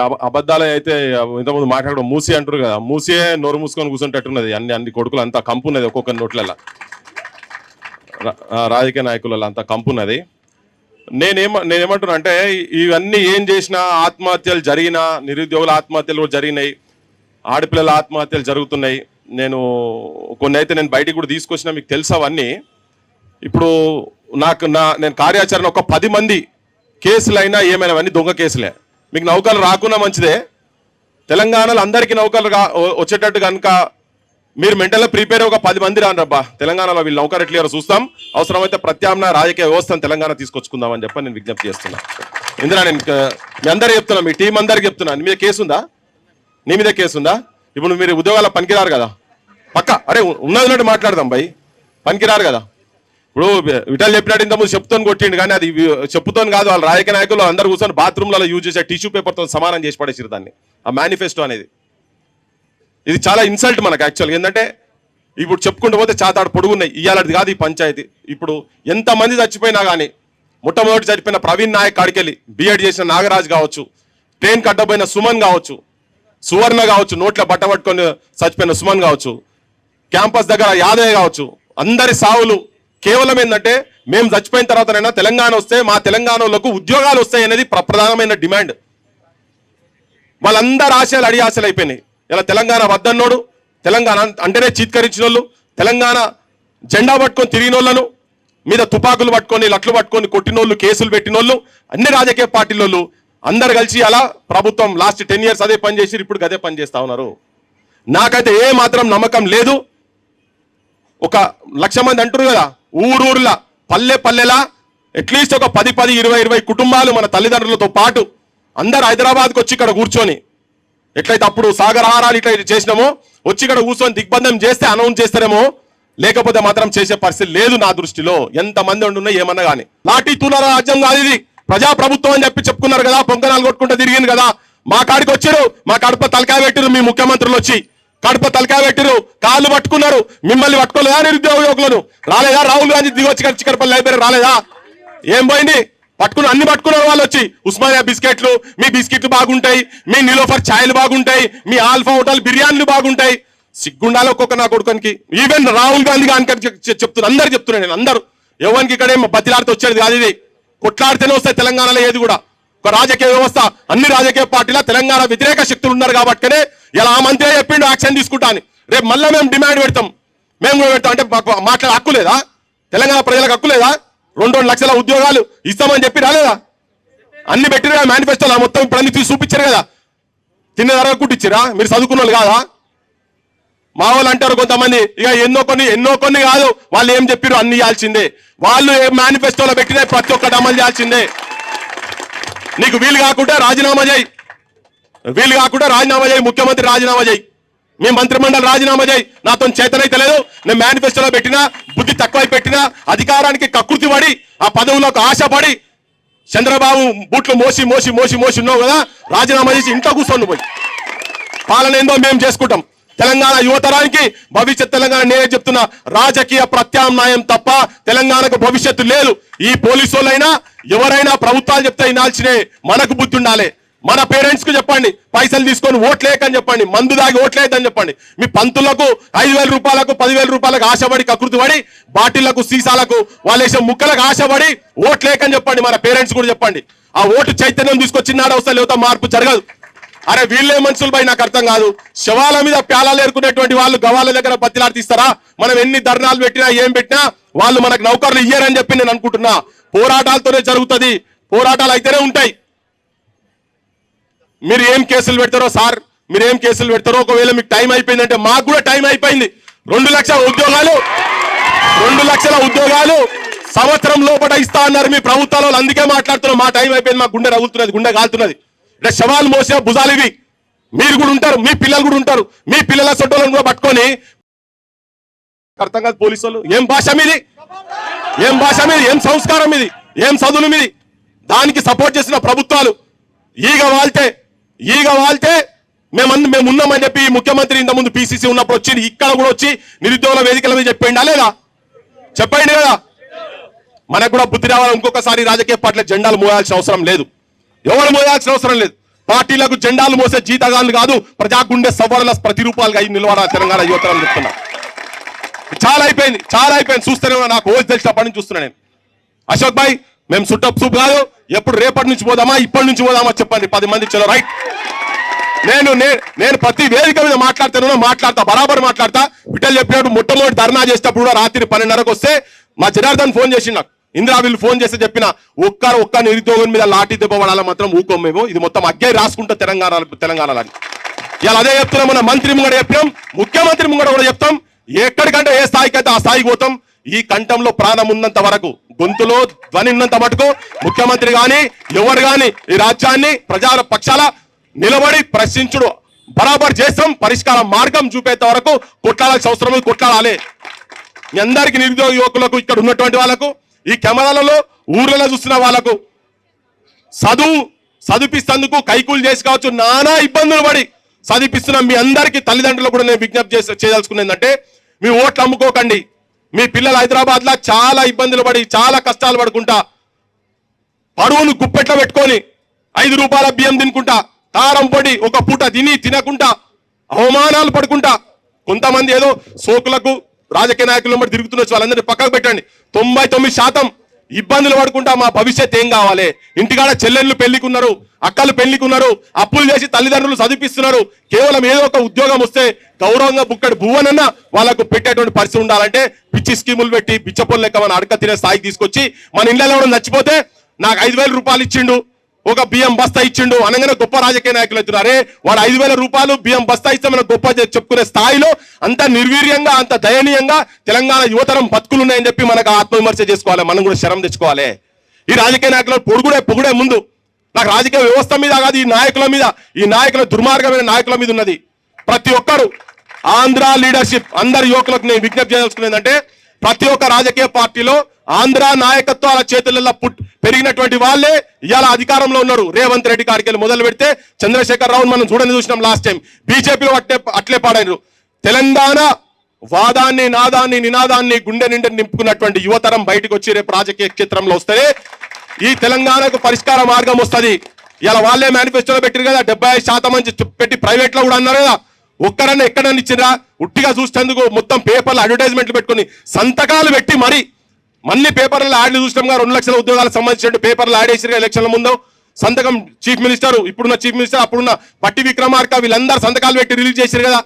అబద్ధాలు అయితే ఇంతకుముందు మాట్లాడడం మూసి అంటారు కదా, మూసే నోరు మూసుకొని కూర్చుంటట్టున్నది. అన్ని కొడుకులు అంతా కంపు ఉన్నది, ఒక్కొక్క నోట్లలో రాజకీయ నాయకులలో అంతా కంపు ఉన్నది. నేనేమంటున్నా అంటే, ఇవన్నీ ఏం చేసినా ఆత్మహత్యలు జరిగినా, నిరుద్యోగుల ఆత్మహత్యలు కూడా జరిగినాయి, ఆడపిల్లల ఆత్మహత్యలు జరుగుతున్నాయి. కొన్ని అయితే నేను బయటికి కూడా తీసుకొచ్చిన, మీకు తెలుసు అవన్నీ. ఇప్పుడు నేను కార్యాచరణ ఒక 10 మంది కేసులైనా ఏమైనా అవన్నీ దొంగ కేసులే. మీకు నౌకలు రాకున్నా మంచిదే, తెలంగాణలో అందరికీ నౌకలు వచ్చేటట్టు కనుక మీరు మెంటల్గా ప్రిపేర్ ఒక 10 మంది రానరబ్బా, తెలంగాణలో వీళ్ళు నౌకరు ఎట్లా చూస్తాం, అవసరమైతే ప్రత్యామ్నాయ రాజకీయ వ్యవస్థను తెలంగాణ తీసుకొచ్చుకుందామని చెప్పి నేను విజ్ఞప్తి చేస్తున్నా. ఇందులో నేను మీ అందరికీ చెప్తున్నా, మీ టీం అందరికీ చెప్తున్నా, నీ మీద కేసు ఉందా? నీ మీద కేసు ఉందా? ఇప్పుడు మీరు ఉద్యోగాల పనికిరారు కదా, పక్క అరే ఉన్నది మాట్లాడదాం భయ్, పనికిరారు కదా. ఇప్పుడు విఠల్ చెప్పినట్టు ఇంతకుముందు చెప్తాను కొట్టిండు, కానీ అది చెప్పుతోని కాదు. వాళ్ళ రాజకీయ నాయకులు అందరూ కూర్చొని బాత్రూమ్లలో యూజ్ చేసే టిష్యూ పేపర్తో సమానం చేసి పడేసారు దాన్ని, ఆ మేనిఫెస్టో అనేది. ఇది చాలా ఇన్సల్ట్ మనకు యాక్చువల్గా. ఏంటంటే ఇప్పుడు చెప్పుకుంటూ పోతే చాతాడు పొడుగున్నాయి, ఇయ్యాలది కాదు ఈ పంచాయతీ. ఇప్పుడు ఎంతమంది చచ్చిపోయినా కానీ, మొట్టమొదటి చచ్చిపోయిన ప్రవీణ్ నాయక్ కాడికెళ్ళి బిఎడ్ చేసిన నాగరాజ్ కావచ్చు, ట్రైన్ కట్టబోయిన సుమన్ కావచ్చు, సువర్ణ కావచ్చు, నోట్ల బట్ట పట్టుకొని చచ్చిపోయిన సుమన్ కావచ్చు, క్యాంపస్ దగ్గర యాదయ్య కావచ్చు, అందరి సావులు కేవలం ఏంటంటే మేము చచ్చిపోయిన తర్వాతనైనా తెలంగాణ వస్తే మా తెలంగాణలోకి ఉద్యోగాలు వస్తాయి అనేది ప్రధానమైన డిమాండ్. వాళ్ళందరూ ఆశయాలు అడి ఆశలు అయిపోయినాయి. ఇలా తెలంగాణ వద్దన్నోడు, తెలంగాణ అంటేనే చీత్కరించిన వాళ్ళు, తెలంగాణ జెండా పట్టుకొని తిరిగిన వాళ్ళను మీద తుపాకులు పట్టుకొని లట్లు పట్టుకొని కొట్టినోళ్ళు, కేసులు పెట్టినోళ్ళు, అన్ని రాజకీయ పార్టీలోళ్ళు అందరు కలిసి అలా ప్రభుత్వం లాస్ట్ 10 years అదే పని చేసి ఇప్పుడు అదే పని చేస్తా ఉన్నారు. నాకైతే ఏ మాత్రం నమ్మకం లేదు. ఒక 1,00,000 మంది అంటారు కదా, ఊరూరులా పల్లెలా అట్లీస్ట్ ఒక 10-20 కుటుంబాలు మన తల్లిదండ్రులతో పాటు అందరు హైదరాబాద్కి వచ్చి ఇక్కడ కూర్చొని, ఎట్లయితే అప్పుడు సాగరహారాలు ఇట్లా చేసినామో వచ్చి ఇక్కడ కూర్చొని దిగ్బంధం చేస్తే అనౌన్స్ చేస్తారేమో, లేకపోతే మాత్రం చేసే పరిస్థితి లేదు నా దృష్టిలో. ఎంతమంది ఉండున్నా ఏమన్నా కానీ. లాఠీ తూల రాజ్యం కాదు ఇది, ప్రజాప్రభుత్వం అని చెప్పుకున్నారు కదా, పొంగనాలు కొట్టుకుంటూ తిరిగింది కదా. మా కాడికి వచ్చారు, మా కడప తలకాయ పెట్టిరు మీ ముఖ్యమంత్రులు వచ్చి, కడప తలకాయ పెట్టిరు, కాళ్ళు పట్టుకున్నారు. మిమ్మల్ని పట్టుకోలేదా నిరుద్యోగ యువకులను? రాలేదా? రాహుల్ గాంధీ దిగొచ్చి చిక్కడపల్లి లైబ్రరీ రాలేదా? ఏం పోయింది? పట్టుకుని అన్ని పట్టుకున్నారు వాళ్ళు వచ్చి. ఉస్మానియా బిస్కెట్లు, మీ బిస్కెట్లు బాగుంటాయి, మీ నిలోఫర్ ఛాయలు బాగుంటాయి, మీ ఆల్ఫా హోటల్ బిర్యానీలు బాగుంటాయి. సిగ్గుండాలి ఒక్కొక్క నా కొడుకునికి. ఈవెన్ రాహుల్ గాంధీ చెప్తున్నారు, అందరు చెప్తున్నారు. నేను అందరూ ఎవరికి ఇక్కడే బతిలాడితే వచ్చేది కాదు, ఇది కొట్లాడితేనే వస్తాయి తెలంగాణలో ఏది కూడా. ఒక రాజకీయ వ్యవస్థ, అన్ని రాజకీయ పార్టీల తెలంగాణ వ్యతిరేక శక్తులు ఉన్నారు కాబట్టినే ఇలా ఆ మంత్రి చెప్పిండు యాక్షన్ తీసుకుంటా అని. రేపు మళ్ళీ మేము డిమాండ్ పెడతాం, మేము కూడా పెడతాం. అంటే మాట్లాడే హక్కు లేదా? తెలంగాణ ప్రజలకు హక్కు లేదా? 2 లక్షల ఉద్యోగాలు ఇస్తామని చెప్పి రాలేదా? అన్ని పెట్టిరు కదా మేనిఫెస్టోలో, మొత్తం ఇప్పుడు అన్ని తీసి చూపించారు కదా. తిన్న ధర కుట్టించారా? మీరు చదువుకున్న వాళ్ళు కాదా? మా వాళ్ళు అంటారు కొంతమంది, ఇక ఎన్నో కొన్ని కాదు, వాళ్ళు ఏం చెప్పారు అన్ని ఇవ్వాల్సిందే. వాళ్ళు ఏ మేనిఫెస్టోలో పెట్టినా ప్రతి ఒక్కటి అమలు చేయాల్సిందే. నీకు వీలు కాకుండా రాజీనామా చేయి, ముఖ్యమంత్రి రాజీనామా చేయి, మీ మంత్రిమండలి రాజీనామా చేయి. నాతో చేతనైతే లేదు. నేను మేనిఫెస్టోలో పెట్టినా, బుద్ధి తక్కువై పెట్టినా, అధికారానికి కకృతి పడి, ఆ పదవులకు ఆశపడి, చంద్రబాబు బూట్లు మోసి ఉన్నావు కదా, రాజీనామా చేసి ఇంట్లో కూర్చొని పోయి పాలన ఏందో మేము చేసుకుంటాం. తెలంగాణ యువతరానికి భవిష్యత్ తెలంగాణ నేనే చెప్తున్నా, రాజకీయ ప్రత్యామ్నాయం తప్ప తెలంగాణకు భవిష్యత్తు లేదు. ఈ పోలీసు వాళ్ళైనా ఎవరైనా ప్రభుత్వాలు చెప్తే వినాల్సినే. మనకు బుద్ధి ఉండాలి. మన పేరెంట్స్ కు చెప్పండి, పైసలు తీసుకొని ఓట్లేకని చెప్పండి, మందు దాగి ఓట్లేదని చెప్పండి. మీ పంతులకు 5,000 రూపాయలకు 10,000 రూపాయలకు ఆశపడి కకృతి పడి, బాటిళ్లకు సీసాలకు వాళ్ళు వేసే ముక్కలకు ఆశపడి ఓట్లేకని చెప్పండి. మన పేరెంట్స్ కూడా చెప్పండి. ఆ ఓటు చైతన్యం తీసుకొచ్చినాడు అవసరం, లేకపోతే మార్పు జరగదు. అరే వీళ్ళే మనుషులు పై నాకు అర్థం కాదు. శవాల మీద ప్యాలాలు ఏరుకునేటువంటి వాళ్ళు గవాళ్ళ దగ్గర బతిలాడు తీస్తారా? మనం ఎన్ని ధర్నాలు పెట్టినా ఏం పెట్టినా వాళ్ళు మనకు నౌకర్లు ఇయ్యారని చెప్పి నేను అనుకుంటున్నా. పోరాటాలతోనే జరుగుతుంది, పోరాటాలు అయితేనే ఉంటాయి. మీరు ఏం కేసులు పెడతారో సార్, మీరేం కేసులు పెడతారో, ఒకవేళ మీకు టైం అయిపోయిందంటే మాకు కూడా టైం అయిపోయింది. 2 లక్షల ఉద్యోగాలు సంవత్సరం లోపల ఇస్తా అన్నారు మీ ప్రభుత్వాలు. అందుకే మాట్లాడుతున్నారు, మా టైం అయిపోయింది, మా గుండె రగులుతున్నది, గుండె కాలుతున్నది. అంటే శవాలు మోసే భుజాలు ఇవి. మీరు కూడా ఉంటారు, మీ పిల్లలు కూడా ఉంటారు. మీ పిల్లల సొట్టోలను కూడా పట్టుకొని అర్థం కాదు పోలీసు వాళ్ళు. ఏం భాష మీది? ఏం సంస్కారం ఇది? ఏం చదువులు మీది? దానికి సపోర్ట్ చేసిన ప్రభుత్వాలు ఈగ వాళ్తే మేము ఉన్నామని చెప్పి ముఖ్యమంత్రి ఇంత ముందు పిసిసి ఉన్నప్పుడు వచ్చి ఇక్కడ కూడా వచ్చి నిరుద్యోగుల వేదికల మీద చెప్పిండా లేదా? చెప్పండి కదా. మనకు కూడా బుద్ధి రావాలి. ఇంకొకసారి రాజకీయ పార్టీల జెండాలు మోయాల్సిన అవసరం లేదు, ఎవరు మోయాల్సిన అవసరం లేదు. పార్టీలకు జెండాలు మోసే జీతగాళ్ళు కాదు, ప్రజాగుండె సవరణ ప్రతిరూపాలుగా నిలబడాలి తెలంగాణ యువతరం చెప్తున్నా. చాలా అయిపోయింది చూస్తూనే నాకు ఓసి తెలిసినప్పటి నుంచి చూస్తున్నా నేను. అశోక్ భాయ్ మేము సుట్టప్ సూప్ కాదు, ఎప్పుడు రేపటి నుంచి పోదామా ఇప్పటి నుంచి పోదామా చెప్పండి 10 మంది చలో రైట్. నేను ప్రతి వేదిక మీద మాట్లాడతా బరాబర్ మాట్లాడతా. విఠల్ చెప్పినట్టు మొట్టమొదటి ధర్నా చేసేటప్పుడు కూడా రాత్రి 12:30కు వస్తే మా జనార్దన్ ఫోన్ చేసి నాకు ఇందిరా వీళ్ళు ఫోన్ చేసి చెప్పిన ఒక్క నిరుద్యోగం మీద లాఠీ దెబ్బ పడాల మాత్రం ఊకోం మేము, ఇది మొత్తం అగ్గే రాసుకుంటా తెలంగాణలో. ఇలా అదే చెప్తున్నాం, మన మంత్రి ముంగడ చెప్పినాం, ముఖ్యమంత్రి ముంగడ కూడా చెప్తాం. ఎక్కడికంటే ఏ స్థాయికి అయితే ఆ స్థాయికి పోతాం. ఈ కంఠంలో ప్రాణం ఉన్నంత వరకు, గొంతులో ధ్వని ఉన్నంత మటుకు ముఖ్యమంత్రి గాని ఎవరు గాని ఈ రాజ్యాన్ని ప్రజల పక్షాల నిలబడి ప్రశ్నించుడు బరాబర్ చేస్తాం. పరిష్కార మార్గం చూపేంత వరకు కొట్లాడాల్సిన అవసరం కొట్లాడాలి. మీ అందరికీ నిరుద్యోగ యువకులకు, ఇక్కడ ఉన్నటువంటి వాళ్ళకు, ఈ కెమెరాలలో ఊర్లలో చూస్తున్న వాళ్ళకు చదివిపిస్తేందుకు కైకూలు చేసి కావచ్చు నానా ఇబ్బందులు పడి చదివిపిస్తున్న మీ అందరికీ తల్లిదండ్రులు కూడా నేను విజ్ఞప్తి చేయాల్సుకున్నది ఏంటంటే, మీ ఓట్లు అమ్ముకోకండి. మీ పిల్లలు హైదరాబాద్లో చాలా ఇబ్బందులు పడి చాలా కష్టాలు పడుకుంటా పరువును గుప్పెట్లో పెట్టుకొని 5 రూపాయల బియ్యం తినుకుంటా, కారం పొడి ఒక పూట తినకుండా అవమానాలు పడుకుంటా, కొంతమంది ఏదో సోకులకు రాజకీయ నాయకులు బట్టి తిరుగుతున్న వాళ్ళందరినీ పక్కకు పెట్టండి. 99% ఇబ్బందులు పడుకుంటా మా భవిష్యత్ ఏం కావాలి? ఇంటికాడ చెల్లెళ్ళు పెళ్లికున్నారు, అక్కలు పెళ్లికున్నారు, అప్పులు చేసి తల్లిదండ్రులు చదివిస్తున్నారు. కేవలం ఏదో ఒక ఉద్యోగం వస్తే గౌరవంగా బుక్కడి భువనన్న వాళ్ళకు పెట్టేటువంటి పరిస్థితి ఉండాలంటే పిచ్చి స్కీములు పెట్టి బిచ్చపొలు లెక్క మన అడక తినే స్థాయికి తీసుకొచ్చి మన ఇళ్ళలో ఎవరు చచ్చిపోతే నాకు 5,000 రూపాయలు ఇచ్చిండు, ఒక బియ్యం బస్తా ఇచ్చిండు అనగానే గొప్ప రాజకీయ నాయకులు అవుతున్నారే. వాడు 5,000 రూపాయలు బియ్యం బస్తా ఇస్తే మనం గొప్ప చెప్పుకునే స్థాయిలో అంత నిర్వీర్యంగా అంత దయనీయంగా తెలంగాణ యువతరం బతుకులున్నాయని చెప్పి మనకు ఆత్మవిమర్శ చేసుకోవాలి. మనం కూడా శరం తెచ్చుకోవాలి. ఈ రాజకీయ నాయకులు పొగుడే ముందు నాకు రాజకీయ వ్యవస్థ మీద కాదు, ఈ నాయకుల దుర్మార్గమైన నాయకుల మీద ఉన్నది. ప్రతి ఒక్కరు ఆంధ్ర లీడర్షిప్ అందరి యువకులకు నేను విజ్ఞప్తి చేయాల్సుకునేది అంటే, ప్రతి ఒక్క రాజకీయ పార్టీలో ఆంధ్ర నాయకత్వాల చేతులలో పెరిగినటువంటి వాళ్ళే ఇవాళ అధికారంలో ఉన్నారు. రేవంత్ రెడ్డి గారికి మొదలు పెడితే చంద్రశేఖర్ రావు మనం చూసినాం లాస్ట్ టైం. బీజేపీలో అట్లే పాడారు. తెలంగాణ వాదాన్ని నాదాన్ని నినాదాన్ని గుండె నిండా నింపుకున్నటువంటి యువతరం బయటకు వచ్చి రేపు రాజకీయ క్షేత్రంలో వస్తే ఈ తెలంగాణకు పరిష్కార మార్గం వస్తుంది. ఇలా వాళ్ళే మేనిఫెస్టోలో పెట్టారు కదా, 75% అని పెట్టి ప్రైవేట్ లో కూడా అన్నారు కదా. ఒక్కరన్నా ఎక్కడన్నా ఇచ్చిరా? ఉట్టిగా చూసేందుకు మొత్తం పేపర్లు అడ్వర్టైజ్మెంట్లు పెట్టుకుని సంతకాలు పెట్టి మరి మళ్ళీ పేపర్లో యాడ్లు చూసినాం కదా. 2 లక్షల ఉద్యోగాలకు సంబంధించిన పేపర్లు యాడ్ చేసిరు ఎలక్షన్ల ముందు. సంతకం చీఫ్ మినిస్టర్, ఇప్పుడున్న చీఫ్ మినిస్టర్, అప్పుడున్న బట్టి విక్రమార్క వీళ్ళందరూ సంతకాలు పెట్టి రిలీజ్ చేశారు కదా.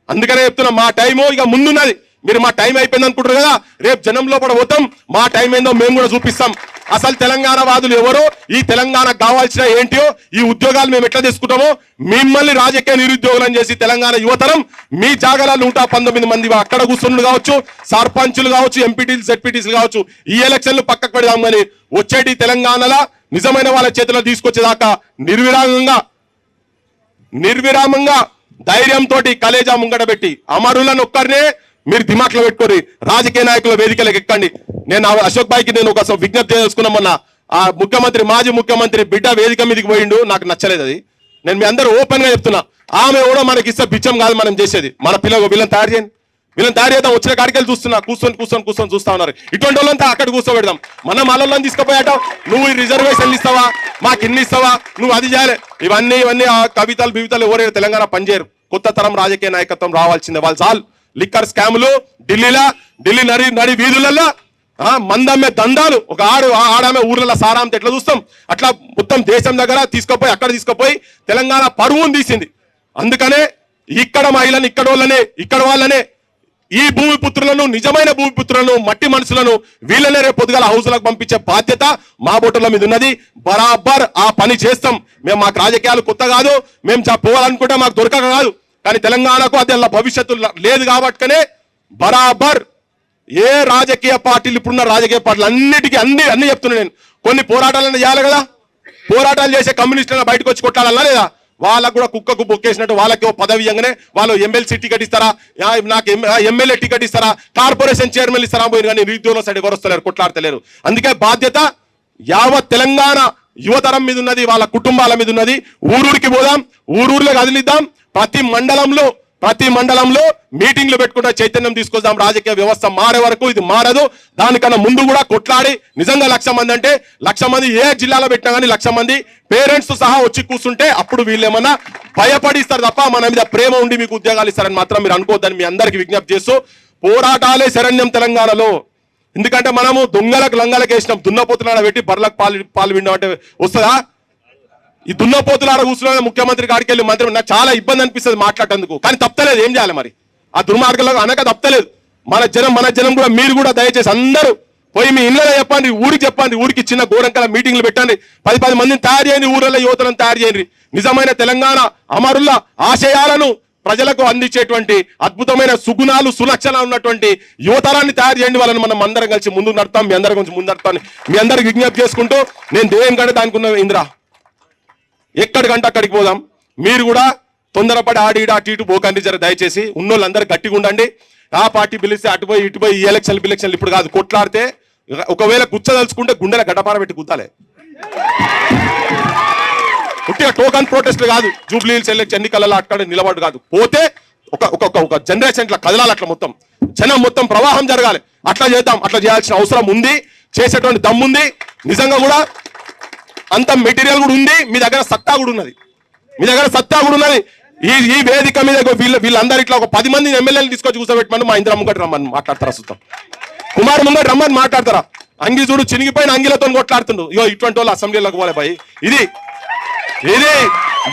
అందుకనే చెప్తున్నా, మా టైము ఇక ముందున్నది. మీరు మా టైం అయిపోయింది అనుకుంటారు కదా, రేపు జనంలో కూడా పోతాం, మా టైం ఏందో మేము కూడా చూపిస్తాం. అసలు తెలంగాణ వాదులు ఎవరో, ఈ తెలంగాణకు కావాల్సిన ఏంటియో, ఈ ఉద్యోగాలు మేము ఎట్లా తీసుకుంటామో, మిమ్మల్ని రాజకీయ నిరుద్యోగులను చేసి తెలంగాణ యువతరం మీ జాగాలలో 119 మంది అక్కడ కూర్చున్నది కావచ్చు, సర్పంచులు కావచ్చు, ఎంపీటీలు జెడ్పీటీలు కావచ్చు, ఈ ఎలక్షన్లు పక్కకు పెడదాం. కానీ వచ్చేటి తెలంగాణలో నిజమైన వాళ్ళ చేతిలో తీసుకొచ్చేదాకా నిర్విరామంగా ధైర్యంతో కలేజా ముంగడ పెట్టి అమరులను ఒక్కరినే మీరు దిమాక్లో పెట్టుకోరి రాజకీయ నాయకుల వేదికలకు ఎక్కండి. నేను అశోక్ భాయ్కి నేను ఒక విజ్ఞప్తి చేసుకున్నామన్న, ఆ మాజీ ముఖ్యమంత్రి బిడ్డ వేదిక మీదకి పోయిండు, నాకు నచ్చలేదు అది. నేను మీ అందరూ ఓపెన్ గా చెప్తున్నా, ఆమె కూడా మనకి ఇస్తే బిచ్చం కాదు మనం చేసేది. మన పిల్లలు వీళ్ళని తయారు చేద్దాం. వచ్చిన కాడికెళ్ళి చూస్తున్నా, కూర్చొని చూస్తా ఉన్నారు. ఇటువంటి వాళ్ళంతా అక్కడ కూర్చోబెడదాం. మనం వాళ్ళని తీసుకుపోయాట, నువ్వు ఈ రిజర్వేషన్లు ఇస్తావా, మాకు ఇన్ని ఇస్తావా, నువ్వు అది చేయాలి. ఇవన్నీ కవితలు బివితలు ఎవరైనా తెలంగాణ పనిచేయరు. కొత్త తరం రాజకీయ నాయకత్వం రావాల్సిందే. వాళ్ళు చాలు లిక్కర్ స్కాములు ఢిల్లీ నడి వీధులలో మందమ్మే దందాలు. ఒక ఆడామే ఊర్లలో సారాంత ఎట్లా చూస్తాం అట్లా మొత్తం దేశం దగ్గర అక్కడ తీసుకుపోయి తెలంగాణ పరువును తీసింది. అందుకనే ఇక్కడ మహిళను ఇక్కడ వాళ్ళనే ఈ భూమిపుత్రులను, నిజమైన భూమిపుత్రులను, మట్టి మనుషులను వీళ్ళనే రేపు పొద్దుగాల హౌస్లకు పంపించే బాధ్యత మా బొట్టల మీద ఉన్నది. బరాబర్ ఆ పని చేస్తాం. మాకు రాజకీయాలు కొత్త కాదు, మేము పోవాలనుకుంటే మాకు దొరకక కాదు. కానీ తెలంగాణకు అది అలా భవిష్యత్తు లేదు కాబట్టినే బరాబర్ ఏ రాజకీయ పార్టీలు ఇప్పుడున్న రాజకీయ పార్టీలు అన్నిటికీ అన్ని చెప్తున్నా నేను. కొన్ని పోరాటాలను చేయాలి కదా, పోరాటాలు చేసే కమ్యూనిస్టులను బయటకు వచ్చి కొట్టాలన్నా లేదా? వాళ్ళకు కూడా కుక్కకు బొక్కేసినట్టు వాళ్ళకి పదవి ఇవ్వగానే వాళ్ళు ఎమ్మెల్సీ టికెట్ ఇస్తారా, నాకు ఎమ్మెల్యే టికెట్ ఇస్తారా, కార్పొరేషన్ చైర్మన్ ఇస్తారా పోయి, కానీ నిరుద్యోగుల సైడ్ ఎవరు వస్తలేరు, కొట్లాడతలేరు. అందుకే బాధ్యత యావత్ తెలంగాణ యువతరం మీద ఉన్నది, వాళ్ళ కుటుంబాల మీద ఉన్నది. ఊరూరికి పోదాం, ఊరూరులో కదిలిద్దాం. ప్రతి మండలంలో ప్రతి మండలంలో మీటింగ్లు పెట్టుకుంటే చైతన్యం తీసుకొద్దాం. రాజకీయ వ్యవస్థ మారే వరకు ఇది మారదు. దానికన్నా ముందు కూడా కొట్లాడి నిజంగా 1,00,000 మంది అంటే 1,00,000 మంది ఏ జిల్లాలో పెట్టినా కానీ 1,00,000 మంది పేరెంట్స్ సహా వచ్చి కూర్చుంటే అప్పుడు వీళ్ళు ఏమన్నా భయపడిస్తారు తప్ప మన మీద ప్రేమ ఉండి మీకు ఉద్యోగాలు ఇస్తారని మాత్రం మీరు అనుకోవద్దని మీ అందరికీ విజ్ఞప్తి చేస్తూ, పోరాటాలే శరణ్యం తెలంగాణలో. ఎందుకంటే మనము దొంగలకు లంగలకు వేసినాం, దున్నపోతులాడ పెట్టి బర్లకు పాలు విండం అంటే వస్తుందా? ఈ దున్నపోతులాడ కూర్చున్న ముఖ్యమంత్రి కాడికి వెళ్ళి మంత్రి నాకు చాలా ఇబ్బంది అనిపిస్తుంది మాట్లాడేందుకు. కానీ తప్పలేదు, ఏం చేయాలి మరి? ఆ దుర్మార్గంలో అనక తప్పలేదు. మన జనం కూడా మీరు కూడా దయచేసి అందరూ పోయి మీ ఇళ్ళలో చెప్పండి, ఊరికి చెప్పండి, ఊరికి చిన్న గోరంకల మీటింగ్లు పెట్టండి, 10 మందిని తయారు చేయండి, ఊళ్ళో యువతలను తయారు చేయండి. నిజమైన తెలంగాణ అమరుల ఆశయాలను ప్రజలకు అందించేటువంటి అద్భుతమైన సుగుణాలు సులక్షణాలు ఉన్నటువంటి యువతరాన్ని తయారు చేయండి. వాళ్ళని మనం అందరం కలిసి ముందుకు నడతాం. మీ అందరి గురించి ముందు నడతాను మీ అందరికి విజ్ఞప్తి చేసుకుంటూ, నేను దేయం కంటే దానికి ఉన్న ఇంద్రా ఎక్కడికంటే అక్కడికి పోదాం. మీరు కూడా తొందరపడి ఆడి అటు ఇటు పోకండి, జర దయచేసి ఉన్నోళ్ళు అందరూ గట్టిగా ఉండండి. ఆ పార్టీ పిలిస్తే అటుపోయి ఇటుపోయి ఈ ఎలక్షన్లు ఇప్పుడు కాదు, కొట్లాడితే ఒకవేళ గుచ్చదలుచుకుంటే గుండెల గడ్డపార పెట్టి గుద్దాలే. పుట్టిన టోకన్ ప్రొటెస్ట్ కాదు, జూబ్లీ హిల్స్ ఎన్నికలలో అక్కడ నిలబడు కాదు. పోతే ఒక జనరేషన్ ఇట్లా కదలాలి, అట్లా మొత్తం జనం మొత్తం ప్రవాహం జరగాలి. అట్లా చేద్దాం, అట్లా చేయాల్సిన అవసరం ఉంది, చేసేటువంటి దమ్ముంది. నిజంగా కూడా అంత మెటీరియల్ కూడా ఉంది, మీ దగ్గర సత్తా కూడా ఉన్నది, ఈ వేదిక మీద వీళ్ళందరూ ఇట్లా ఒక 10 మంది ఎమ్మెల్యేలు తీసుకొచ్చి కూర్చోబెట్టమని మా ఇంద్ర ముంగటి రమ్మని మాట్లాడతారా? సుత్తం కుమార్ ముంగటి రమ్మని మాట్లాడతారా? అంగి చూడు చినిగిపోయిన అంగిలతో కొట్లాడుతుండు. ఇగో ఇటువంటి వాళ్ళు అసెంబ్లీలోకి పోలే భయ్. ఇది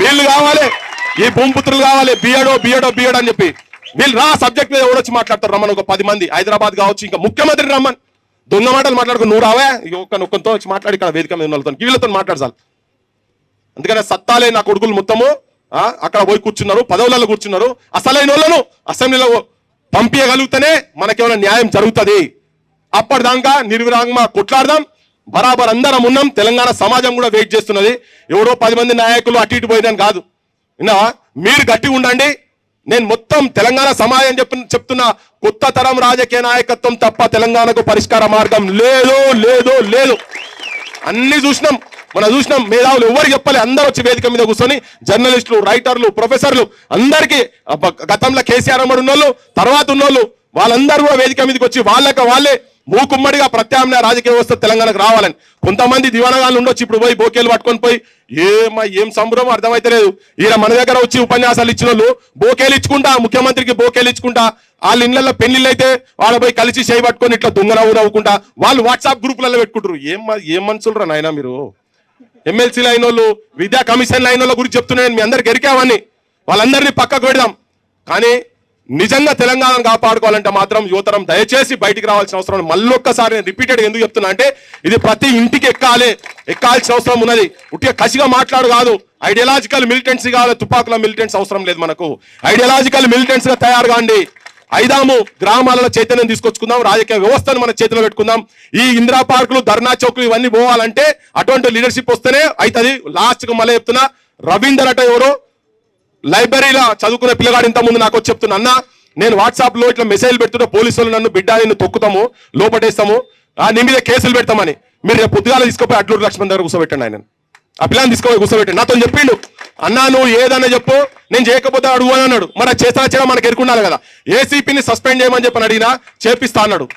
వీళ్ళు కావాలి, ఈ భూమిపుత్రులు కావాలి, బియడో అని చెప్పి వీళ్ళు రా సబ్జెక్ట్ మీద ఎవడొచ్చి మాట్లాడతారు రమ్మని. ఒక 10 మంది హైదరాబాద్ కావచ్చు, ఇంకా ముఖ్యమంత్రి రమ్మని. దొంగ మాటలు మాట్లాడుకో, నువ్వు రావా ఒక్కతో వచ్చి మాట్లాడి ఇక్కడ వేదిక మీద వాళ్ళతో వీళ్ళతో మాట్లాడాలి. అందుకనే సత్తాలే నా కొడుకులు మొత్తము అక్కడ పోయి కూర్చున్నారు, పదవులలో కూర్చున్నారు. అసలైన వాళ్ళను అసెంబ్లీలో పంపించగలిగితేనే మనకేమైనా న్యాయం జరుగుతుంది. అప్పటిదాకా నిర్విరాగంగా కొట్లాడదాం, బరాబర్ అందరం ఉన్నాం. తెలంగాణ సమాజం కూడా వెయిట్ చేస్తున్నది. ఎవరో 10 మంది నాయకులు అటు ఇటు పోయినని కాదు, మీరు గట్టిగా ఉండండి. నేను మొత్తం తెలంగాణ సమాజం చెప్తున్నా, కొత్త తరం రాజకీయ నాయకత్వం తప్ప తెలంగాణకు పరిష్కార మార్గం లేదు. అన్ని చూసినాం, మేధావులు ఎవరికి చెప్పాలి, అందరూ వచ్చి వేదిక మీద కూర్చొని జర్నలిస్టులు, రైటర్లు, ప్రొఫెసర్లు అందరికీ గతంలో కేసీఆర్ అమ్మడు ఉన్నోళ్ళు, తర్వాత ఉన్నోళ్ళు వాళ్ళందరూ కూడా వేదిక మీదకి వచ్చి వాళ్ళే మూకుమ్మడిగా ప్రత్యామ్నాయ రాజకీయ వ్యవస్థ తెలంగాణకు రావాలని. కొంతమంది దివానగాళ్ళు ఉండొచ్చు, ఇప్పుడు పోయి బోకేలు పట్టుకొని పోయి ఏం సంబరం అర్థమైతలేదు. ఈయన మన దగ్గర వచ్చి ఉపన్యాసాలు ఇచ్చిన వాళ్ళు బోకేలు ఇచ్చుకుంటా, ముఖ్యమంత్రికి బోకేలు ఇచ్చుకుంటా, వాళ్ళ ఇళ్లలో పెళ్లిళ్ళు అయితే వాళ్ళ పోయి కలిసి చేయి పట్టుకొని ఇట్లా నవ్వుకుంటా వాళ్ళు వాట్సాప్ గ్రూపులలో పెట్టుకుంటారు. ఏం మనుషులు రా నాయన మీరు? ఎమ్మెల్సీలు అయిన వాళ్ళు, విద్యా కమిషన్లు అయిన వాళ్ళ గురించి చెప్తున్నాను, మీ అందరికి ఎరికావని. వాళ్ళందరినీ పక్కకు పెడదాం. కానీ నిజంగా తెలంగాణను కాపాడుకోవాలంటే మాత్రం యువతరం దయచేసి బయటికి రావాల్సిన అవసరం. మళ్ళొక్కసారి నేను రిపీటెడ్ ఎందుకు చెప్తున్నా అంటే, ఇది ప్రతి ఇంటికి ఎక్కాల్సిన అవసరం ఉన్నది. ఉట్టిగా కసిగా మాట్లాడు కాదు, ఐడియాలజికల్ మిలిటెన్సీ కావాలి. తుపాకుల మిలిటెన్స్ అవసరం లేదు మనకు. ఐడియాలజికల్ మిలిటెన్స్ గా తయారు కాండి. ఐదాము గ్రామాలలో చైతన్యం తీసుకొచ్చుకుందాం, రాజకీయ వ్యవస్థను మన చేతిలో పెట్టుకుందాం. ఈ ఇందిరా పార్కులు, ధర్నా చౌకులు ఇవన్నీ పోవాలంటే అటువంటి లీడర్షిప్ వస్తేనే అవుతుంది. లాస్ట్ కు మళ్ళీ చెప్తున్నా, రవీందర్ అట ఎవరో లైబ్రరీలో చదువుకునే పిల్లగాడు ఇంత ముందు నాకు వచ్చి చెప్తున్నా, అన్న నేను వాట్సాప్ లో ఇట్లా మెసేజ్ పెడుతున్నా, పోలీసులు నన్ను బిడ్డ నిన్ను తొక్కుతాము, లోపటేస్తాము, నీ మీద కేసులు పెడతామని. మీరు రేపు పొద్దుగాల తీసుకుపోయి అడ్లూరు లక్ష్మణ్ దగ్గర కూర్చోబెట్టండి. ఆయన ఆ పిల్లని తీసుకుపోయి కూర్చోబెట్టండి. నాతో చెప్పిండు, అన్నా నువ్వు ఏదన్నా చెప్పు, నేను చేయకపోతే అడుగు అని అన్నాడు. మరి చేస్తా మనకు ఎరుకున్నాను కదా. ఏసీపీని సస్పెండ్ చేయమని చెప్పని అడిగినా చేపిస్తా అన్నాడు.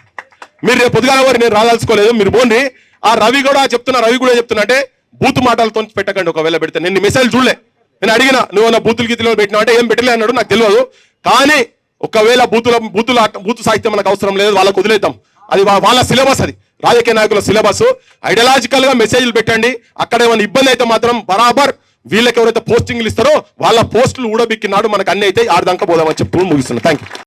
మీరు రేపు పొద్దుగాల వారు నేను రాదలుచుకోలేదు, మీరు పోండి. ఆ రవి కూడా చెప్తున్నా అంటే బూతు మాటలతో పెట్టకండి. ఒకవేళ పెడితే నేను మెసేజ్ చూడలే, నేను అడిగిన నువ్వు నా బూతులు గీతులు పెట్టినా అంటే ఏం పెట్టలే అన్నాడు, నాకు తెలియదు. కానీ ఒకవేళ బూతు సాహిత్యం మనకు అవసరం లేదు, వాళ్ళకు వదిలేద్దాం. అది వాళ్ళ సిలబస్, అది రాజకీయ నాయకుల సిలబస్. ఐడియాలజికల్ గా మెసేజ్లు పెట్టండి. అక్కడ ఏమైనా ఇబ్బంది అయితే మాత్రం బరాబర్ వీళ్ళకి ఎవరైతే పోస్టింగ్లు ఇస్తారో వాళ్ళ పోస్టులు ఊడబిక్కినాడు మనకు అన్ని అయితే ఆడదాకా పోదామని చెప్పి ముగిస్తున్నాను. Thank you.